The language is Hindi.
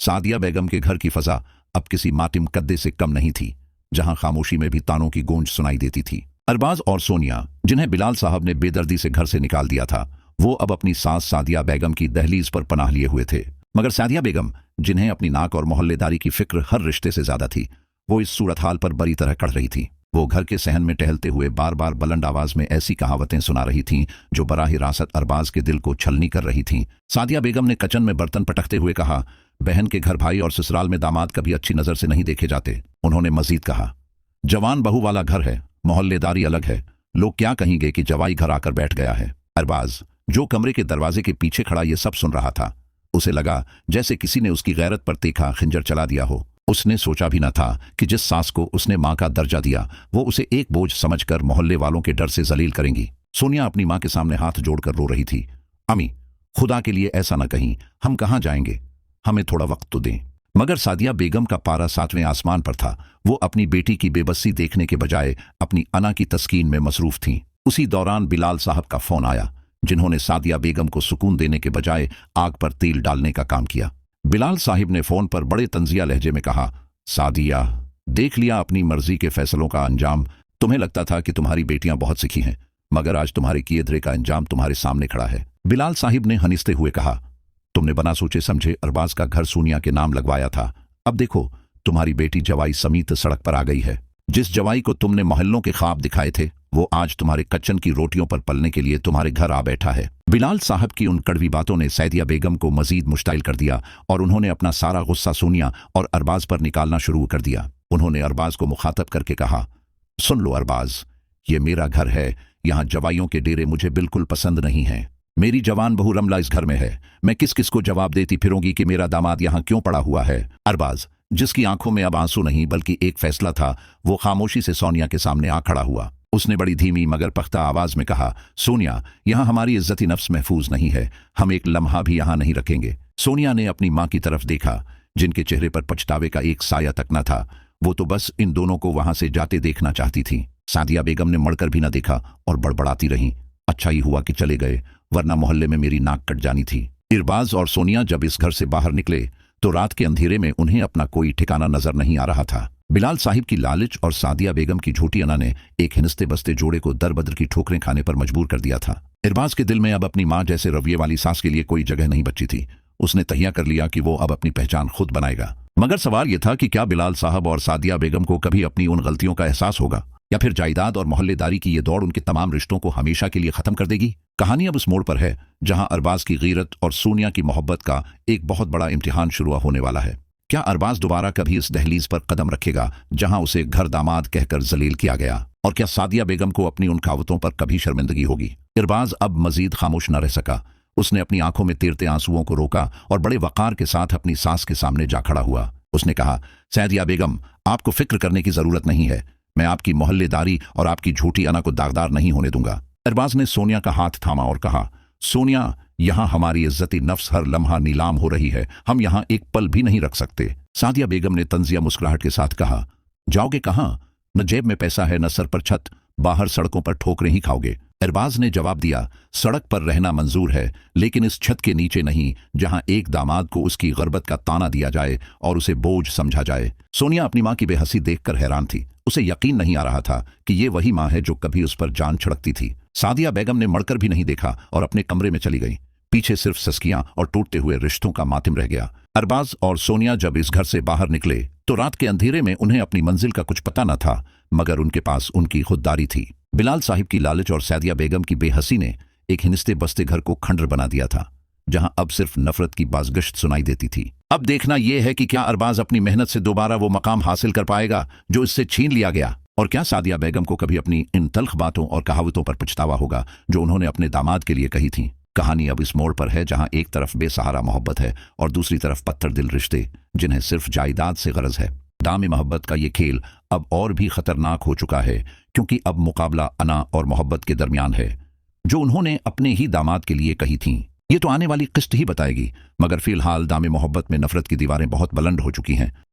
सादिया बेगम के घर की फजा अब किसी मातिम कद्दे से कम नहीं थी, जहां खामोशी में भी तानों की गूंज सुनाई देती थी। अरबाज और सोनिया, जिन्हें बिलाल साहब ने बेदर्दी से घर से निकाल दिया था, वो अब अपनी सास सादिया बेगम की दहलीज पर पनाह लिए हुए थे। मगर सादिया बेगम, जिन्हें अपनी नाक और मोहल्लेदारी की फिक्र हर रिश्ते से ज्यादा थी, वो इस सूरत हाल पर बड़ी तरह कड़ रही थी। वो घर के सहन में टहलते हुए बार बार बुलंद आवाज में ऐसी कहावतें सुना रही थीं जो बराह रासत अरबाज के दिल को छलनी कर रही थीं। सादिया बेगम ने किचन में बर्तन पटकते हुए कहा, बहन के घर भाई और ससुराल में दामाद कभी अच्छी नजर से नहीं देखे जाते। उन्होंने मजीद कहा, जवान बहू वाला घर है, मोहल्लेदारी अलग है, लोग क्या कहेंगे कि जवाई घर आकर बैठ गया है। अरबाज, जो कमरे के दरवाजे के पीछे खड़ा ये सब सुन रहा था, उसे लगा जैसे किसी ने उसकी गैरत पर तीखा खंजर चला दिया हो। उसने सोचा भी न था कि जिस सास को उसने मां का दर्जा दिया, वो उसे एक बोझ समझकर मोहल्ले वालों के डर से जलील करेंगी। सोनिया अपनी मां के सामने हाथ जोड़कर रो रही थी। अम्मी, खुदा के लिए ऐसा न कहीं, हम कहां जाएंगे, हमें थोड़ा वक्त तो दें। मगर सादिया बेगम का पारा 7वें आसमान पर था। वो अपनी बेटी की बेबसी देखने के बजाय अपनी अना की तस्कीन में मसरूफ थीं। उसी दौरान बिलाल साहब का फोन आया, जिन्होंने सादिया बेगम को सुकून देने के बजाय आग पर तेल डालने का काम किया। बिलाल साहिब ने फोन पर बड़े तंजिया लहजे में कहा, सादिया, देख लिया अपनी मर्जी के फैसलों का अंजाम। तुम्हें लगता था कि तुम्हारी बेटियां बहुत सिखी हैं, मगर आज तुम्हारे किए धरे का अंजाम तुम्हारे सामने खड़ा है। बिलाल साहिब ने हनिस्ते हुए कहा, तुमने बना सोचे समझे अरबाज का घर सोनिया के नाम लगवाया था। अब देखो, तुम्हारी बेटी जवाई समीत सड़क पर आ गई है। जिस जवाई को तुमने मोहल्लों के ख्वाब दिखाए थे, वो आज तुम्हारे कच्चन की रोटियों पर पलने के लिए तुम्हारे घर आ बैठा है। बिलाल साहब की उन कड़वी बातों ने सादिया बेगम को मजीद मुश्ताइल कर दिया और उन्होंने अपना सारा गुस्सा सोनिया और अरबाज पर निकालना शुरू कर दिया। उन्होंने अरबाज को मुखातब करके कहा, सुन लो अरबाज, ये मेरा घर है, यहाँ जवाइयों के डेरे मुझे बिल्कुल पसंद नहीं है। मेरी जवान बहू रमला इस घर में है, मैं किस किस को जवाब देती फिरूंगी कि मेरा दामाद यहाँ क्यों पड़ा हुआ है। अरबाज, जिसकी आंखों में अब आंसू नहीं बल्कि एक फैसला था, वो खामोशी से सोनिया के सामने आ खड़ा हुआ। उसने बड़ी धीमी मगर पख्ता आवाज में कहा, सोनिया, यहाँ हमारी इज्जती नफ्स महफूज नहीं है, हम एक लम्हा भी यहाँ नहीं रखेंगे। सोनिया ने अपनी मां की तरफ देखा, जिनके चेहरे पर पछतावे का एक साया तक न था। वो तो बस इन दोनों को वहां से जाते देखना चाहती थी। सादिया बेगम ने मड़कर भी न देखा और बड़बड़ाती रही, अच्छा ही हुआ कि चले गए, वरना मोहल्ले में मेरी नाक कट जानी थी। अरबाज और सोनिया जब इस घर से बाहर निकले तो रात के अंधेरे में उन्हें अपना कोई ठिकाना नजर नहीं आ रहा था। बिलाल साहिब की लालच और सादिया बेगम की झूठी अना ने एक हिनस्ते बसते जोड़े को दर बदर की ठोकरें खाने पर मजबूर कर दिया था। अरबाज के दिल में अब अपनी मां जैसे रवैये वाली सास के लिए कोई जगह नहीं बची थी। उसने तहिया कर लिया कि वो अब अपनी पहचान खुद बनाएगा। मगर सवाल यह था कि क्या बिलाल साहब और सादिया बेगम को कभी अपनी उन गलतियों का एहसास होगा, या फिर जायदाद और मोहल्लेदारी की ये दौड़ उनके तमाम रिश्तों को हमेशा के लिए खत्म कर देगी। कहानी अब उस मोड़ पर है जहां अरबाज की गीरत और सोनिया की मोहब्बत का एक बहुत बड़ा इम्तिहान शुरू होने वाला है। क्या अरबाज दोबारा कभी इस दहलीज पर कदम रखेगा जहां उसे घर दामाद कहकर जलील किया गया, और क्या सादिया बेगम को अपनी उन कहावतों पर कभी शर्मिंदगी होगी। अरबाज अब मजीद खामोश न रह सका। उसने अपनी आंखों में तैरते आंसुओं को रोका और बड़े वकार के साथ अपनी सास के सामने जा खड़ा हुआ। उसने कहा, सादिया बेगम, आपको फिक्र करने की जरूरत नहीं है, मैं आपकी मोहल्लेदारी और आपकी झूठी अना को दागदार नहीं होने दूंगा। अरबाज ने सोनिया का हाथ थामा और कहा, सोनिया, यहाँ हमारी इज्जती नफ्स हर लम्हा नीलाम हो रही है, हम यहाँ एक पल भी नहीं रख सकते। सादिया बेगम ने तंजिया मुस्कुराहट के साथ कहा, जाओगे कहाँ? न जेब में पैसा है, न सर पर छत, बाहर सड़कों पर ठोकरें ही खाओगे। अरबाज ने जवाब दिया, सड़क पर रहना मंजूर है, लेकिन इस छत के नीचे नहीं, जहां एक दामाद को उसकी गर्बत का ताना दिया जाए और उसे बोझ समझा जाए। सोनिया अपनी मां की बेहसी देखकर हैरान थी। उसे यकीन नहीं आ रहा था कि ये वही मां है जो कभी उस पर जान छिड़कती थी। सादिया बेगम ने मड़कर भी नहीं देखा और अपने कमरे में चली गई। पीछे सिर्फ सस्कियां और टूटते हुए रिश्तों का मातिम रह गया। अरबाज और सोनिया जब इस घर से बाहर निकले तो रात के अंधेरे में उन्हें अपनी मंजिल का कुछ पता न था, मगर उनके पास उनकी खुददारी थी। बिलाल साहिब की लालच और सादिया बेगम की बेहसी ने एक हिनस्ते बसते घर को खंडर बना दिया था, जहां अब सिर्फ नफरत की बाज़गश्त सुनाई देती थी। अब देखना यह है कि क्या अरबाज अपनी मेहनत से दोबारा वो मकाम हासिल कर पाएगा जो इससे छीन लिया गया, और क्या सादिया बेगम को कभी अपनी इन तल्ख बातों और कहावतों पर पछतावा होगा जो उन्होंने अपने दामाद के लिए कही थी। कहानी अब इस मोड़ पर है जहां एक तरफ बेसहारा मोहब्बत है और दूसरी तरफ पत्थर दिल रिश्ते, जिन्हें सिर्फ जायदाद से गरज है। दाम मोहब्बत का ये खेल अब और भी खतरनाक हो चुका है, क्योंकि अब मुकाबला अना और मोहब्बत के दरमियान है, जो उन्होंने अपने ही दामाद के लिए कही थीं। ये तो आने वाली किस्त ही बताएगी, मगर फिलहाल दाम मोहब्बत में नफरत की दीवारें बहुत बुलंद हो चुकी हैं।